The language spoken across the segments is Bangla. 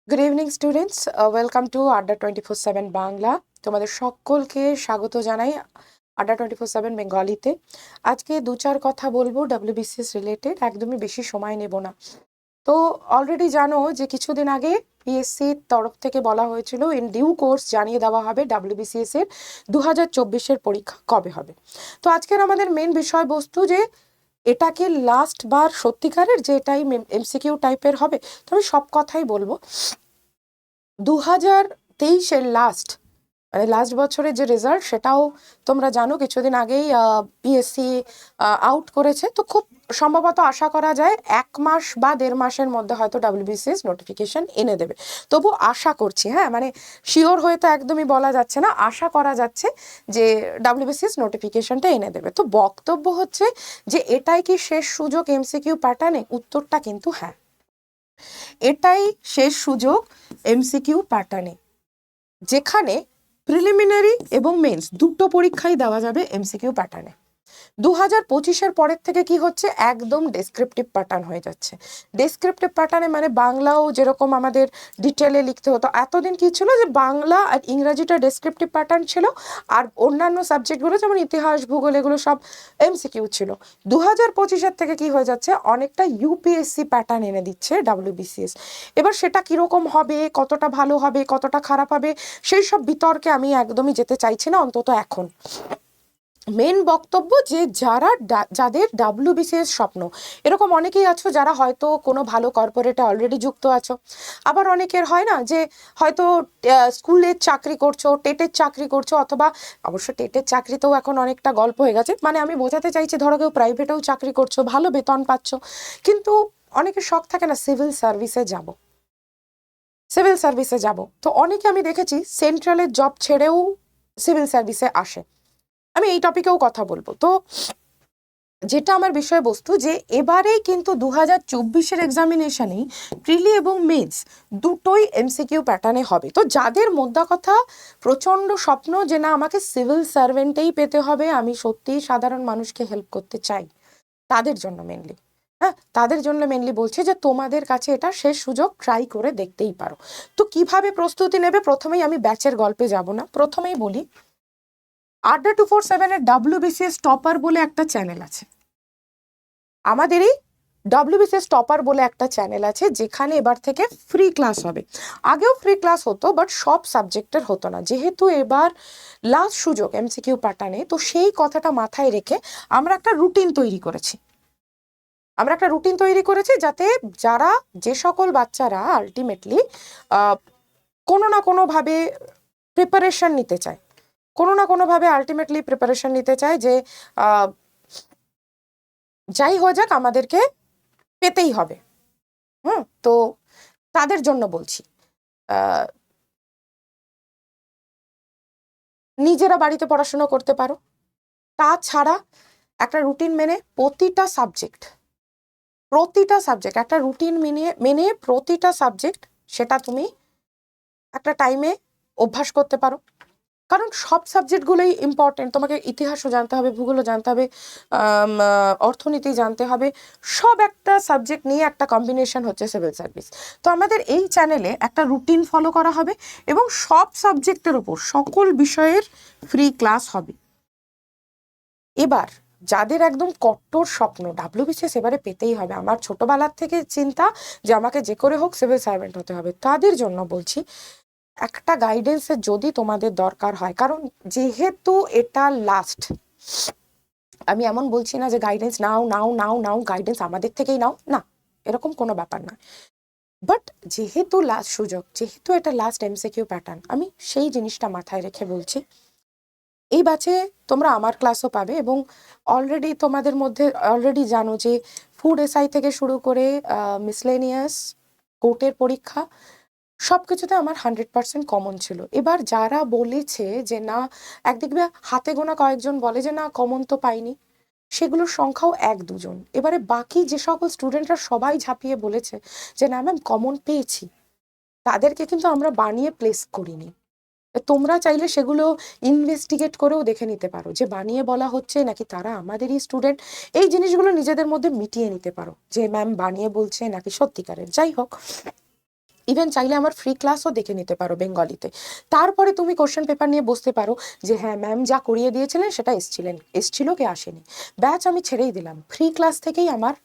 Good evening students, welcome to আড্ডা 24/7 বাংলা। তোমাদের সকলকে স্বাগত জানাই আড্ডা 24/7 বেঙ্গলিতে। আজকে দু চার কথা বলবো WBCS রিলেটেড, একদমই বেশি সময় নেব না। তো অলরেডি জানো যে কিছুদিন আগে পিএসসির তরফ থেকে বলা হয়েছিল ইন ডিউ কোর্স জানিয়ে দেওয়া হবে WBCS এর 2024-এর পরীক্ষা কবে হবে। তো আজকের আমাদের মেন বিষয়বস্তু যে এটা কি লাস্ট বার সত্যিকারের যে এটাই MCQ টাইপের হবে। তো আমি সব কথাই বলবো। 2023-এর লাস্ট বছরের যে রেজাল্ট সেটাও তোমরা জানো, কিছুদিন আগেই পিএসসি আউট করেছে। তো খুব সম্ভবত আশা করা যায় 1 মাস বা 1.5 মাসের মধ্যে হয়তো WBCS নোটিফিকেশন এনে দেবে। তবু আশা করছি, হ্যাঁ, মানে শিওর হয়ে তো একদমই বলা যাচ্ছে না, আশা করা যাচ্ছে যে WBCS নোটিফিকেশনটা এনে দেবে। তো বক্তব্য হচ্ছে যে এটাই কি শেষ সুযোগ MCQ প্যাটার্নে? উত্তরটা কিন্তু হ্যাঁ, এটাই শেষ সুযোগ MCQ প্যাটার্নে, যেখানে প্রিলিমিনারি এবং মেন্স দুটো পরীক্ষাই দেওয়া যাবে MCQ প্যাটার্নে। 2025-এর পরের থেকে কি হচ্ছে, একদম ডেসক্রিপটিভ প্যাটার্ন হয়ে যাচ্ছে। ডেসক্রিপটিভ প্যাটার্নে মানে বাংলাও যেরকম আমাদের ডিটেলে লিখতে হতো, এতদিন কি ছিল যে বাংলা আর ইংরাজিটা ডেসক্রিপটিভ প্যাটার্ন ছিল, আর অন্যান্য সাবজেক্টগুলো যেমন ইতিহাস ভূগোল এগুলো সব MCQ ছিল। 2025-এর থেকে কি হয়ে যাচ্ছে, অনেকটা ইউপিএসসি প্যাটার্ন এনে দিচ্ছে WBCS। এবার সেটা কিরকম হবে, কতটা ভালো হবে, কতটা খারাপ হবে, সেই সব বিতর্কে আমি একদমই যেতে চাইছি না, অন্তত এখন। মেন বক্তব্য যে যাদের WBCS স্বপ্ন, এরকম অনেকেই আছো যারা হয়তো কোনো ভালো কর্পোরেটে অলরেডি যুক্ত আছো। আবার অনেকের হয় না যে হয়তো স্কুলের চাকরি করছো, টেটের চাকরি করছো, অথবা অবশ্য টেটের চাকরিতেও এখন অনেকটা গল্প হয়ে গেছে, মানে আমি বোঝাতে চাইছি ধরো কেউ প্রাইভেটেও চাকরি করছো, ভালো বেতন পাচ্ছ, কিন্তু অনেকের শখ থাকে না সিভিল সার্ভিসে যাব। তো অনেকে আমি দেখেছি সেন্ট্রালের জব ছেড়েও সিভিল সার্ভিসে আসে। আমি এই টপিকেও কথা বলবো। তো যেটা আমার বিষয়বস্তু যে এবারেই কিন্তু 2024-এর এক্সামিনেশনেই প্রিলি এবং মেন্স দুটোই MCQ প্যাটার্নে হবে। তো যাদের মোদ্দা কথা প্রচণ্ড স্বপ্ন যে না আমাকে সিভিল সার্ভেন্টেই পেতে হবে, আমি সত্যিই সাধারণ মানুষকে হেল্প করতে চাই, তাদের জন্য মেনলি, হ্যাঁ, তাদের জন্য মেনলি বলছে যে তোমাদের কাছে এটা শেষ সুযোগ, ট্রাই করে দেখতেই পারো। তো কিভাবে প্রস্তুতি নেবে, প্রথমেই আমি ব্যাচের গল্পে যাব না, প্রথমেই বলি আড্ডা 247-এর WBCS টপার বলে একটা চ্যানেল আছে। আমাদেরই WBCS টপার বলে একটা চ্যানেল আছে, যেখানে এবার থেকে ফ্রি ক্লাস হবে। আগেও ফ্রি ক্লাস হতো, বাট সব সাবজেক্টের হতো না। যেহেতু এবার লাস্ট সুযোগ MCQ প্যাটার্নে, তো সেই কথাটা মাথায় রেখে আমরা একটা রুটিন তৈরি করেছি যাতে যে সকল বাচ্চারা আলটিমেটলি কোনো না কোনোভাবে প্রিপারেশন নিতে চায়, যে যাই হয়ে যাক আমাদেরকে পেতেই হবে। তো তাদের জন্য বলছি, নিজেরা বাড়িতে পড়াশোনা করতে পারো। তাছাড়া একটা রুটিন মেনে প্রতিটা সাবজেক্ট একটা রুটিন মেনে প্রতিটা সাবজেক্ট সেটা তুমি একটা টাইমে অভ্যাস করতে পারো। কারণ সব সাবজেক্টগুলোই ইম্পর্টেন্ট, তোমাকে ইতিহাসও জানতে হবে, ভূগোলও জানতে হবে, অর্থনীতি জানতে হবে, সব একটা সাবজেক্ট নিয়ে একটা কম্বিনেশন হচ্ছে সিভিল সার্ভিস। তো আমাদের এই চ্যানেলে একটা রুটিন ফলো করা হবে এবং সব সাবজেক্টের উপর সকল বিষয়ের ফ্রি ক্লাস হবে। এবার যাদের একদম কট্টর স্বপ্ন WBCS এবারে পেতেই হবে, আমার ছোটবেলার থেকে চিন্তা যে আমাকে যে করে হোক সিভিল সার্ভেন্ট হতে হবে, তাদের জন্য বলছি একটা গাইডেন্সের যদি তোমাদের দরকার হয়, কারণ যেহেতু এটা লাস্ট, আমি এমন বলছি না যে গাইডেন্স নাও গাইডেন্স আমাদের থেকেই নাও, না, এরকম কোনো ব্যাপার না। বাট যেহেতু লাস্ট সুযোগ, যেহেতু এটা লাস্ট MCQ প্যাটার্ন, আমি সেই জিনিসটা মাথায় রেখে বলছি এই ব্যাচে তোমরা আমার ক্লাসও পাবে। এবং অলরেডি তোমাদের মধ্যে অলরেডি জানো যে ফুড SI থেকে শুরু করে মিসলেনিয়াস, কোর্টের পরীক্ষা, সব কিছুতে আমার 100% কমন ছিল। এবার যারা বলেছে যে না, একদিক দিয়ে হাতে গোনা কয়েকজন বলে যে না কমন তো পাইনি, সেগুলোর সংখ্যাও 1-2 জন। এবারে বাকি যে সকল স্টুডেন্টরা সবাই ঝাঁপিয়ে বলেছে যে না ম্যাম কমন পেয়েছি, তাদেরকে কিন্তু আমরা বানিয়ে প্লেস করিনি। তোমরা চাইলে সেগুলো ইনভেস্টিগেট করেও দেখে নিতে পারো যে বানিয়ে বলা হচ্ছে নাকি তারা আমাদেরই স্টুডেন্ট। এই জিনিসগুলো নিজেদের মধ্যে মিটিয়ে নিতে পারো যে ম্যাম বানিয়ে বলছে নাকি সত্যিকারের। যাই হোক, ইভেন চাইলে আমার ফ্রি ক্লাসও দেখে নিতে পারো বেঙ্গলিতে। তারপরে তুমি কোশ্চেন পেপার নিয়ে বসতে পারো যে হ্যাঁ ম্যাম যা করিয়ে দিয়েছিলেন সেটা এসছিল কি আসেনি, ব্যাচ আমি ছেড়েই দিলাম, ফ্রি ক্লাস থেকেই আমার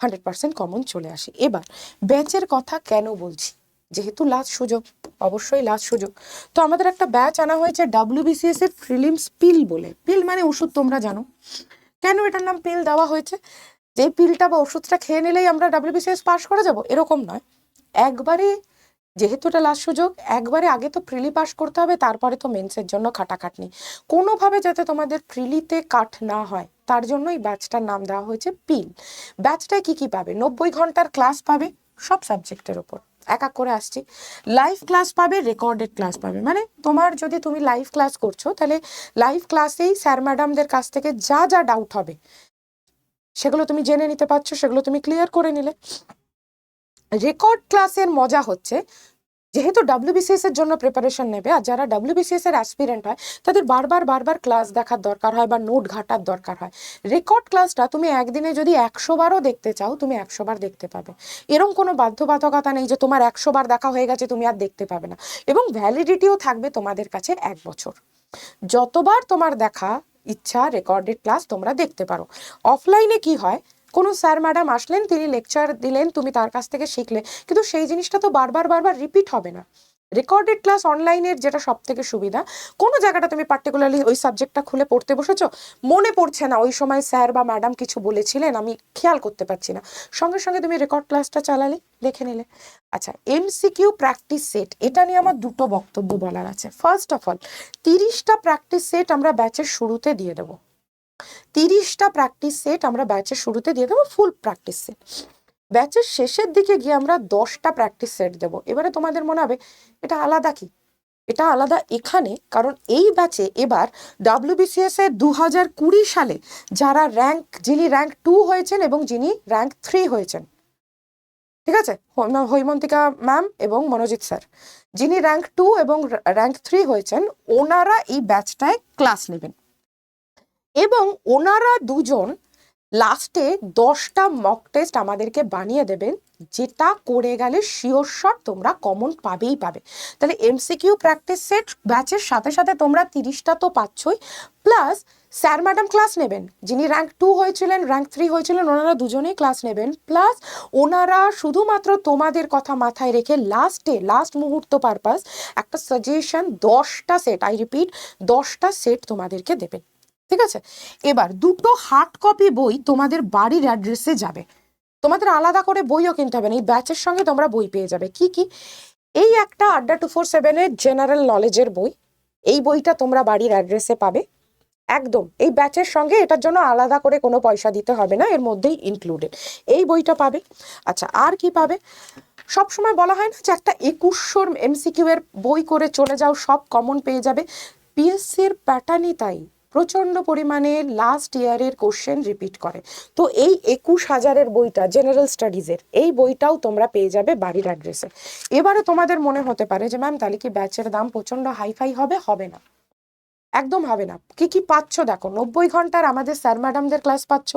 100% কমন চলে আসে। এবার ব্যাচের কথা কেন বলছি, যেহেতু লাস্ট সুযোগ, অবশ্যই লাস্ট সুযোগ, তো আমাদের একটা ব্যাচ আনা হয়েছে WBCS এর প্রিলিমস পিল বলে। পিল মানে ওষুধ, তোমরা জানো। কেন এটার নাম পিল দেওয়া হয়েছে? যে পিলটা বা ওষুধটা খেয়ে নিলেই আমরা WBCS পাস করে যাব এরকম নয়। একবারে, যেহেতু এটা লাস্ট সুযোগ, একবারে আগে তো প্রিলি পাস করতে হবে, তারপরে তো মেন্সের জন্য খাটাখাটনি। কোনোভাবে যাতে তোমাদের প্রিলিতে কাট না হয় তার জন্য এই ব্যাচটার নাম দেওয়া হয়েছে পিল। ব্যাচটায় কি কি পাবে? 90 ঘন্টার ক্লাস পাবে সব সাবজেক্টের ওপর, এক এক করে আসছি। লাইভ ক্লাস পাবে, রেকর্ডেড ক্লাস পাবে, মানে তোমার যদি তুমি লাইভ ক্লাস করছো তাহলে লাইভ ক্লাসেই স্যার ম্যাডামদের কাছ থেকে যা যা ডাউট হবে সেগুলো তুমি জেনে নিতে পারছো, সেগুলো তুমি ক্লিয়ার করে নিলে। রেকর্ড ক্লাসের মজা হচ্ছে, যেহেতু WBCS এর জন্য প্রিপারেশন নেবে, আর যারা WBCS এর অ্যাসপিরেন্ট হয় তাদের বারবার ক্লাস দেখার দরকার হয় বা নোট ঘাটার দরকার হয়। রেকর্ড ক্লাসটা তুমি একদিনে যদি 100 বারও দেখতে চাও তুমি 100 বার দেখতে পাবে, এরকম কোনো বাধ্যবাধকতা নেই যে তোমার 100 বার দেখা হয়ে গেছে তুমি আর দেখতে পাবে না। এবং ভ্যালিডিটিও থাকবে তোমাদের কাছে 1 বছর, যতবার তোমার দেখা ইচ্ছা রেকর্ডেড ক্লাস তোমরা দেখতে পারো। অফলাইনে কি হয়, কোনো স্যার ম্যাডাম আসলেন, তিনি লেকচার দিলেন, তুমি তার কাছ থেকে শিখলে, কিন্তু সেই জিনিসটা তো বারবার রিপিট হবে না। রেকর্ডেড ক্লাস অনলাইনের যেটা সব থেকে সুবিধা, কোনো জায়গাটা তুমি পার্টিকুলারলি ওই সাবজেক্টটা খুলে পড়তে বসেছো, মনে পড়ছে না ওই সময় স্যার বা ম্যাডাম কিছু বলেছিলেন, আমি খেয়াল করতে পারছি না, সঙ্গে সঙ্গে তুমি রেকর্ড ক্লাসটা চালালে, দেখে নিলে। আচ্ছা, MCQ প্র্যাকটিস সেট, এটা নিয়ে আমার দুটো বক্তব্য বলার আছে। ফার্স্ট অফ অল, 30টা প্র্যাকটিস সেট আমরা ব্যাচের শুরুতে দিয়ে দেবো। 30টা প্র্যাকটিস সেট আমরা ব্যাচের শুরুতে দিয়ে দেবো, ফুল প্র্যাকটিস সেট। ব্যাচের শেষের দিকে গিয়ে আমরা 10টা প্র্যাকটিস সেট দেবো। এবারে তোমাদের মনে হবে এটা আলাদা কি? এটা আলাদা এখানে, কারণ এই ব্যাচে এবার WBCS এর 2020 সালে যারা যিনি র্যাঙ্ক 2 হয়েছেন এবং যিনি র্যাঙ্ক 3 হয়েছেন, ঠিক আছে, হৈমন্তিকা ম্যাম এবং মনোজিৎ স্যার, যিনি র্যাঙ্ক 2 এবং র্যাঙ্ক 3 হয়েছেন, ওনারা এই ব্যাচটায় ক্লাস নেবেন। এবং ওনারা দুজন লাস্টে 10টা মক টেস্ট আমাদেরকে বানিয়ে দেবেন, যেটা করে গেলে শিওর শট তোমরা কমন পাবেই পাবে। তাহলে MCQ প্র্যাকটিস সেট ব্যাচের সাথে সাথে তোমরা 30টা তো পাচ্ছই, প্লাস স্যার ম্যাডাম ক্লাস নেবেন, যিনি র্যাঙ্ক 2 হয়েছিলেন র্যাঙ্ক 3 হয়েছিলেন ওনারা দুজনেই ক্লাস নেবেন, প্লাস ওনারা শুধুমাত্র তোমাদের কথা মাথায় রেখে লাস্ট মুহূর্ত পারপাস একটা সাজেশন 10টা সেট, আই রিপিট 10টা সেট তোমাদেরকে দেবেন। ঠিক আছে, এবার দুটো হার্ড কপি বই তোমাদের বাড়ির অ্যাড্রেসে যাবে, তোমাদের আলাদা করে বইও কিনতে হবে না, এই ব্যাচের সঙ্গে তোমরা বই পেয়ে যাবে। কি কি? এই একটা আড্ডা 247 এর জেনারেল নলেজের বই, এই বইটা তোমরা বাড়ির অ্যাড্রেসে পাবে একদম, এই ব্যাচের সঙ্গে, এটার জন্য আলাদা করে কোনো পয়সা দিতে হবে না, এর মধ্যেই ইনক্লুডেড, এই বইটা পাবে। আচ্ছা, আর কি পাবে? সবসময় বলা হয় না যে একটা 2100 MCQ এর বই করে চলে যাও, সব কমন পেয়ে যাবে। PSC-র প্যাটার্নই তাই, প্রচণ্ড পরিমাণে লাস্ট ইয়ারের কোশ্চেন রিপিট করে। তো এই 21,000-এর বইটা জেনারেল স্টাডিজের, এই বইটাও তোমরা পেয়ে যাবে বাড়ির অ্যাড্রেসে। এবারে তোমাদের মনে হতে পারে যে ম্যাম তাহলে কি ব্যাচের দাম প্রচণ্ড হাইফাই হবে? হবে না, একদম হবে না। কি কি পাচ্ছ দেখো, 90 ঘন্টার আমাদের স্যার ম্যাডামদের ক্লাস পাচ্ছ,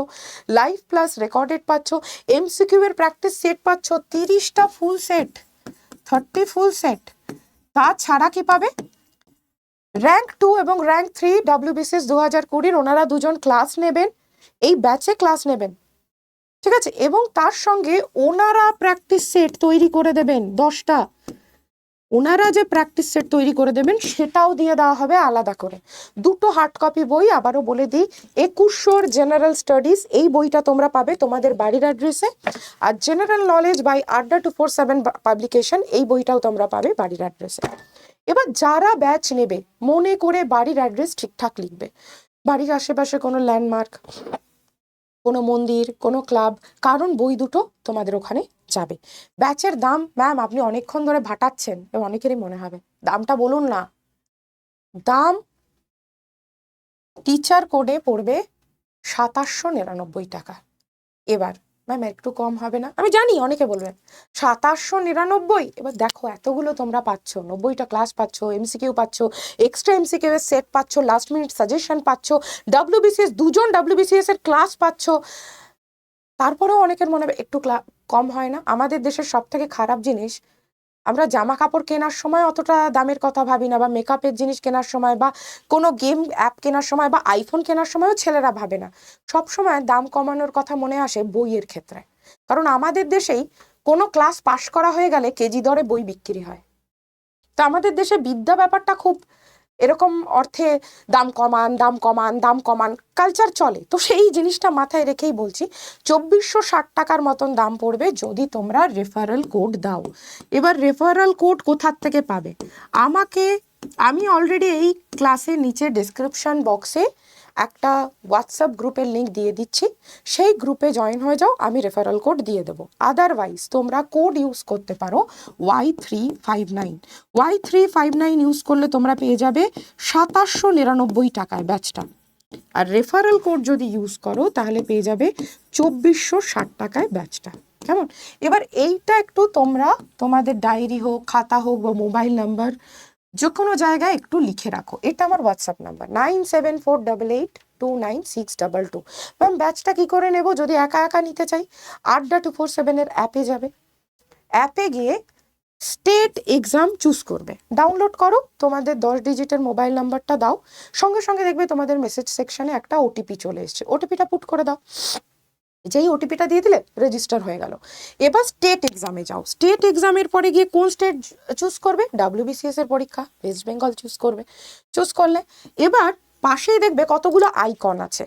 লাইভ প্লাস রেকর্ডেড পাচ্ছ, MCQ এর প্র্যাকটিস সেট পাচ্ছ 30টা ফুল সেট, 30 ফুল সেট। তাছাড়া কি পাবে? র্যাঙ্ক 2 এবং র্যাঙ্ক 3 WBCS 2020 ওনারা দুজন ক্লাস নেবেন, এই ব্যাচে ক্লাস নেবেন, ঠিক আছে, এবং তার সঙ্গে ওনারা প্র্যাকটিস সেট তৈরি করে দেবেন 10টা, ওনারা যে প্র্যাকটিস সেট তৈরি করে দেবেন সেটাও দিয়ে দেওয়া হবে আলাদা করে। দুটো হার্ড কপি বই, আবারও বলে দিই, 2100 জেনারেল স্টাডিজ, এই বইটা তোমরা পাবে তোমাদের বাড়ির অ্যাড্রেসে, আর জেনারেল নলেজ বাই আড্ডা 247 পাবলিকেশন, এই বইটাও তোমরা পাবে বাড়ির অ্যাড্রেসে। এবার যারা ব্যাচ নেবে মনে করে বাড়ির অ্যাড্রেস ঠিকঠাক লিখবে, বাড়ির আশেপাশে কোনো ল্যান্ডমার্ক, কোনো মন্দির, কোনো ক্লাব, কারণ বই দুটো তোমাদের ওখানে যাবে। ব্যাচের দাম, ম্যাম আপনি অনেকক্ষণ ধরে ভাটাচ্ছেন, এবং অনেকেরই মনে হবে দামটা বলুন না। দাম টিচার কোডে পড়বে 2799 টাকা। এবার ম্যাম একটু কম হবে না? আমি জানি অনেকে বলবেন 2799। এবার দেখো এতগুলো তোমরা পাচ্ছ, 90টা ক্লাস পাচ্ছ, MCQ পাচ্ছ, এক্সট্রা MCQ এর সেট পাচ্ছ, লাস্ট মিনিট সাজেশন পাচ্ছ, WBCS দুজন WBCS এর ক্লাস পাচ্ছ, তারপরেও অনেকের মনে হবে একটু কম হয় না? আমাদের দেশের সব থেকে খারাপ জিনিস, আমরা জামা কাপড় কেনার সময় অতটা দামের কথা ভাবি না, বা মেকআপের জিনিস কেনার সময়, বা কোনো গেম অ্যাপ কেনার সময়, বা আইফোন কেনার সময়ও ছেলেরা ভাবে না। সব সময় দাম কমানোর কথা মনে আসে বইয়ের ক্ষেত্রে, কারণ আমাদের দেশেই কোনো ক্লাস পাশ করা হয়ে গেলে কেজি দরে বই বিক্রি হয়। তো আমাদের দেশে বিদ্যা ব্যাপারটা খুব এরকম অর্থে দাম কমান দাম কমান দাম কমান কালচার চলে। তো সেই জিনিসটা মাথায় রেখেই বলছি 2460 টাকার মতন দাম পড়বে যদি তোমরা রেফারেল কোড দাও। এবার রেফারেল কোড কোথার থেকে পাবে? আমি অলরেডি এই ক্লাসের নিচে ডেসক্রিপশন বক্সে একটা হোয়াটসঅ্যাপ গ্রুপের লিঙ্ক দিয়ে দিচ্ছি, সেই গ্রুপে জয়েন হয়ে যাও, আমি রেফারেল কোড দিয়ে দেবো। আদারওয়াইজ তোমরা কোড ইউজ করতে পারো Y359। Y359 ইউজ করলে তোমরা পেয়ে যাবে 2799 টাকায় ব্যাচটা। আর রেফারেল কোড যদি ইউজ করো তাহলে পেয়ে যাবে 2460 টাকায় ব্যাচটা। কেমন? এবার এইটা একটু তোমরা তোমাদের ডায়েরি হোক, খাতা হোক, বা মোবাইল নাম্বার যে কোনো জায়গায় একটু লিখে রাখো। এটা আমার হোয়াটসঅ্যাপ নাম্বার 9748829622। ম্যাম ব্যাচটা কি করে নেব? যদি একা একা নিতে চাই, আড্ডা 247-এর অ্যাপে যাবে, অ্যাপে গিয়ে স্টেট এক্সাম চুজ করবে, ডাউনলোড করো, তোমাদের 10 ডিজিটের মোবাইল নাম্বারটা দাও, সঙ্গে সঙ্গে দেখবে তোমাদের মেসেজ সেকশনে একটা ওটিপি চলে এসছে, ওটিপিটা পুট করে দাও। যেই ওটিপিটা দিয়ে দিলে রেজিস্টার হয়ে গেল। এবার স্টেট এক্সামে যাও, স্টেট এক্সামের পরে গিয়ে কোন স্টেট চুজ করবে? WBCS এর পরীক্ষা, ওয়েস্ট বেঙ্গল চুজ করবে। চুজ করলে এবার পাশেই দেখবে কতগুলো আইকন আছে,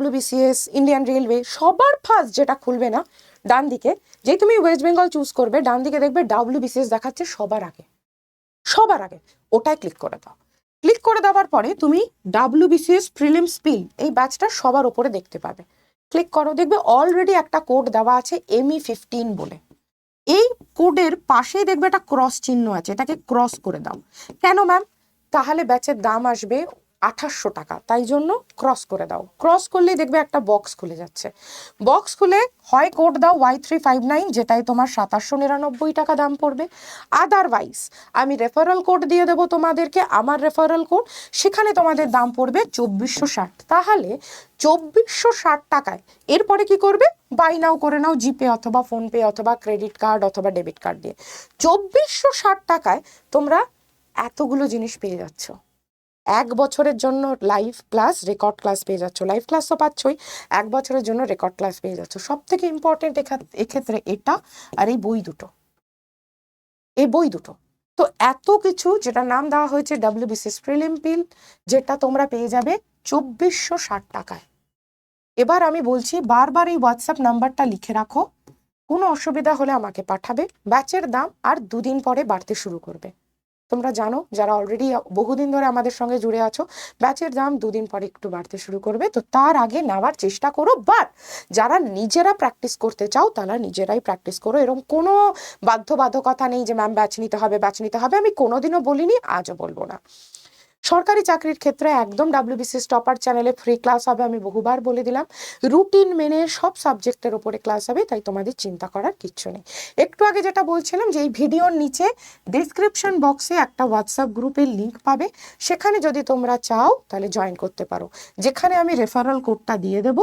WBCS, ইন্ডিয়ান রেলওয়ে, সবার ফার্স্ট যেটা খুলবে না ডান দিকে, যেই তুমি ওয়েস্ট বেঙ্গল চুজ করবে ডান দিকে দেখবে WBCS দেখাচ্ছে সবার আগে, সবার আগে, ওটায় ক্লিক করে দাও। ক্লিক করে দেওয়ার পরে তুমি WBCS প্রিলিমস পিল এই ব্যাচটা সবার ওপরে দেখতে পাবে। ক্লিক করো, দেখবে অলরেডি একটা কোড দেওয়া আছে ME15 বলে। এই কোডের পাশেই দেখবে একটা ক্রস চিহ্ন আছে, এটাকে ক্রস করে দাও। কেন ম্যাম? তাহলে ব্যাচের দাম আসবে 2800 টাকা, তাই জন্য ক্রস করে দাও। ক্রস করলেই দেখবে একটা বক্স খুলে যাচ্ছে, বক্স খুলে হয় কোড দাও Y359, যেটাই তোমার 2799 টাকা দাম পড়বে। আদারওয়াইজ আমি রেফারেল কোড দিয়ে দেবো তোমাদেরকে, আমার রেফারেল কোড, সেখানে তোমাদের দাম পড়বে 2460। তাহলে 2460 টাকায় এরপরে কি করবে? বাই নাও করে নাও, জিপে অথবা ফোনপে অথবা ক্রেডিট কার্ড অথবা ডেবিট কার্ড দিয়ে। 2460 টাকায় তোমরা এতগুলো জিনিস পেয়ে যাচ্ছ। 1 বছরের জন্য লাইভ ক্লাস, রেকর্ড ক্লাস পেয়ে যাচ্ছ, লাইভ ক্লাস তো পাচ্ছই, 1 বছরের জন্য রেকর্ড ক্লাস পেয়ে যাচ্ছ। সব থেকে ইম্পর্টেন্ট এক্ষেত্রে এটা আর এই বই দুটো, এই বই দুটো। তো এত কিছু যেটা নাম দেওয়া হয়েছে WBCS প্রিলিম পিল, যেটা তোমরা পেয়ে যাবে 2460 টাকায়। এবার আমি বলছি বারবার এই হোয়াটসঅ্যাপ নাম্বারটা লিখে রাখো, কোনো অসুবিধা হলে আমাকে পাঠাবে। ব্যাচের দাম আর 2 দিন পরে বাড়তে শুরু করবে। তোমরা জানো, যারা অলরেডি বহুদিন ধরে আমাদের সঙ্গে জুড়ে আছো, ব্যাচের দাম 2 দিন পরে একটু বাড়তে শুরু করবে। তো তার আগে নেওয়ার চেষ্টা করো। বাট যারা নিজেরা প্র্যাকটিস করতে চাও তারা নিজেরাই প্র্যাকটিস করো। এরকম কোনো বাধ্যবাধকতা নেই যে ম্যাম ব্যাচ নিতে হবে, ব্যাচ নিতে হবে। আমি কোনোদিনও বলিনি, আজও বলবো না। সরকারি চাকরির ক্ষেত্রে একদম WBCS টপার চ্যানেলে ফ্রি ক্লাস হবে, আমি বহুবার বলে দিলাম। রুটিন মেনে সব সাবজেক্টের ওপরে ক্লাস হবে, তাই তোমাদের চিন্তা করার কিচ্ছু নেই। একটু আগে যেটা বলছিলাম যে এই ভিডিওর নিচে ডেসক্রিপশন বক্সে একটা হোয়াটসঅ্যাপ গ্রুপের লিঙ্ক পাবে, সেখানে যদি তোমরা চাও তাহলে জয়েন করতে পারো, যেখানে আমি রেফারেল কোডটা দিয়ে দেবো।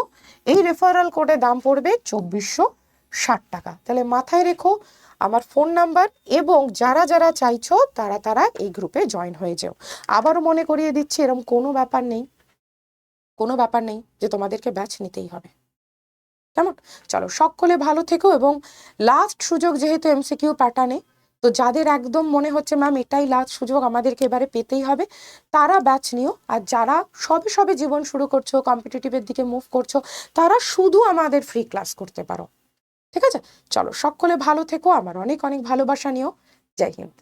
এই রেফারেল কোডের দাম পড়বে 2460 টাকা। তাহলে মাথায় রেখো আমার ফোন নাম্বার, এবং যারা যারা চাইছো তারা তারা এই গ্রুপে জয়েন হয়ে যাও। আবারও মনে করিয়ে দিচ্ছি, এরকম কোনো ব্যাপার নেই, কোনো ব্যাপার নেই যে তোমাদেরকে ব্যাচ নিতেই হবে। কেমন? চলো, সকলে ভালো থেকো। এবং লাস্ট সুযোগ যেহেতু MCQ প্যাটার্নে, তো যাদের একদম মনে হচ্ছে ম্যাম এটাই লাস্ট সুযোগ, আমাদেরকে এবারে পেতেই হবে, তারা ব্যাচ নিও। আর যারা সবে সবে জীবন শুরু করছো, কম্পিটিটিভের দিকে মুভ করছো, তারা শুধু আমাদের ফ্রি ক্লাস করতে পারো। ঠিক আছে? চলো, সকলে ভালো থেকো, আমার অনেক অনেক ভালোবাসা নিও। জয় হিন্দ।